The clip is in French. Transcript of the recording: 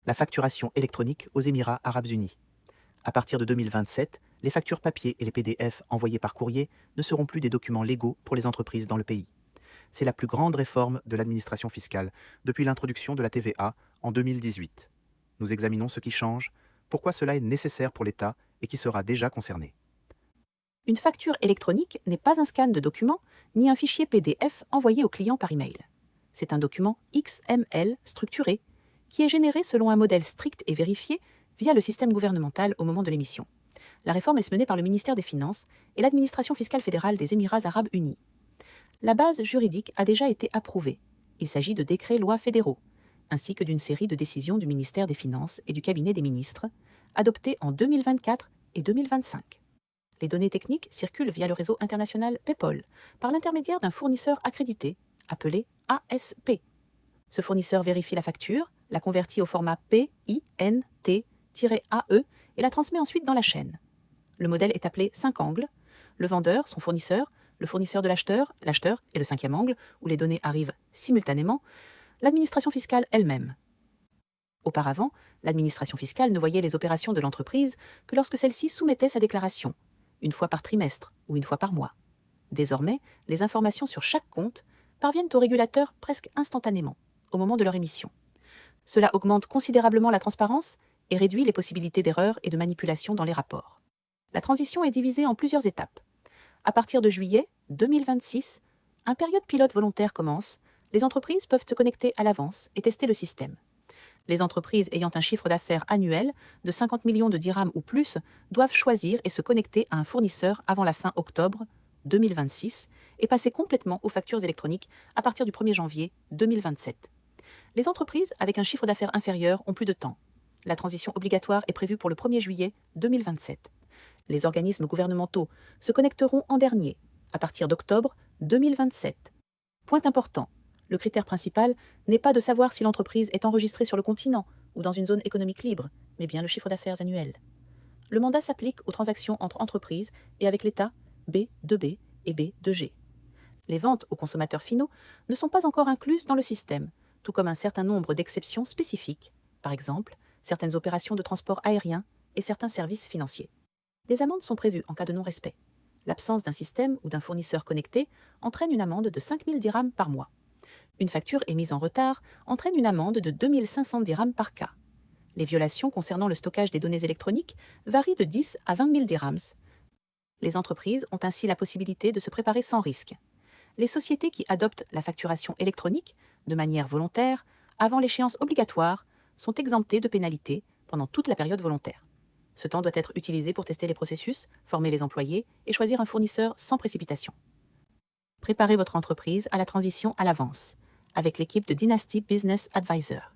la facturation électronique aux Émirats arabes unis. À partir de 2027, les factures papier et les PDF envoyés par courrier ne seront plus des documents légaux pour les entreprises dans le pays. C'est la plus grande réforme de l'administration fiscale depuis l'introduction de la TVA en 2018. Nous examinons ce qui change, pourquoi cela est nécessaire pour l'État et qui sera déjà concerné. Une facture électronique n'est pas un scan de document ni un fichier PDF envoyé au client par email. C'est un document XML structuré qui est généré selon un modèle strict et vérifié via le système gouvernemental au moment de l'émission. La réforme est menée par le ministère des Finances et l'administration fiscale fédérale des Émirats arabes unis. La base juridique a déjà été approuvée. Il s'agit de décrets-lois fédéraux, ainsi que d'une série de décisions du ministère des Finances et du cabinet des ministres, adoptées en 2024 et 2025. Les données techniques circulent via le réseau international PayPal, par l'intermédiaire d'un fournisseur accrédité, appelé ASP. Ce fournisseur vérifie la facture, la convertit au format PINT-AE et la transmet ensuite dans la chaîne. Le modèle est appelé 5 angles. Le vendeur, son fournisseur, le fournisseur de l'acheteur et le 5e angle, où les données arrivent simultanément, l'administration fiscale elle-même. Auparavant, l'administration fiscale ne voyait les opérations de l'entreprise que lorsque celle-ci soumettait sa déclaration, une fois par trimestre ou une fois par mois. Désormais, les informations sur chaque compte parviennent aux régulateurs presque instantanément, au moment de leur émission. Cela augmente considérablement la transparence et réduit les possibilités d'erreur et de manipulation dans les rapports. La transition est divisée en plusieurs étapes. À partir de juillet 2026, un période pilote volontaire commence. Les entreprises peuvent se connecter à l'avance et tester le système. Les entreprises ayant un chiffre d'affaires annuel de 50 millions de dirhams ou plus doivent choisir et se connecter à un fournisseur avant la fin octobre 2026 et passer complètement aux factures électroniques à partir du 1er janvier 2027. Les entreprises avec un chiffre d'affaires inférieur ont plus de temps. La transition obligatoire est prévue pour le 1er juillet 2027. Les organismes gouvernementaux se connecteront en dernier, à partir d'octobre 2027. Point important, le critère principal n'est pas de savoir si l'entreprise est enregistrée sur le continent ou dans une zone économique libre, mais bien le chiffre d'affaires annuel. Le mandat s'applique aux transactions entre entreprises et avec l'État B2B et B2G. Les ventes aux consommateurs finaux ne sont pas encore incluses dans le système, tout comme un certain nombre d'exceptions spécifiques, par exemple certaines opérations de transport aérien et certains services financiers. Des amendes sont prévues en cas de non-respect. L'absence d'un système ou d'un fournisseur connecté entraîne une amende de 5 000 dirhams par mois. Une facture émise en retard entraîne une amende de 2 500 dirhams par cas. Les violations concernant le stockage des données électroniques varient de 10 à 20 000 dirhams. Les entreprises ont ainsi la possibilité de se préparer sans risque. Les sociétés qui adoptent la facturation électronique de manière volontaire, avant l'échéance obligatoire, sont exemptées de pénalités pendant toute la période volontaire. Ce temps doit être utilisé pour tester les processus, former les employés et choisir un fournisseur sans précipitation. Préparez votre entreprise à la transition à l'avance, avec l'équipe de Dynasty Business Advisor.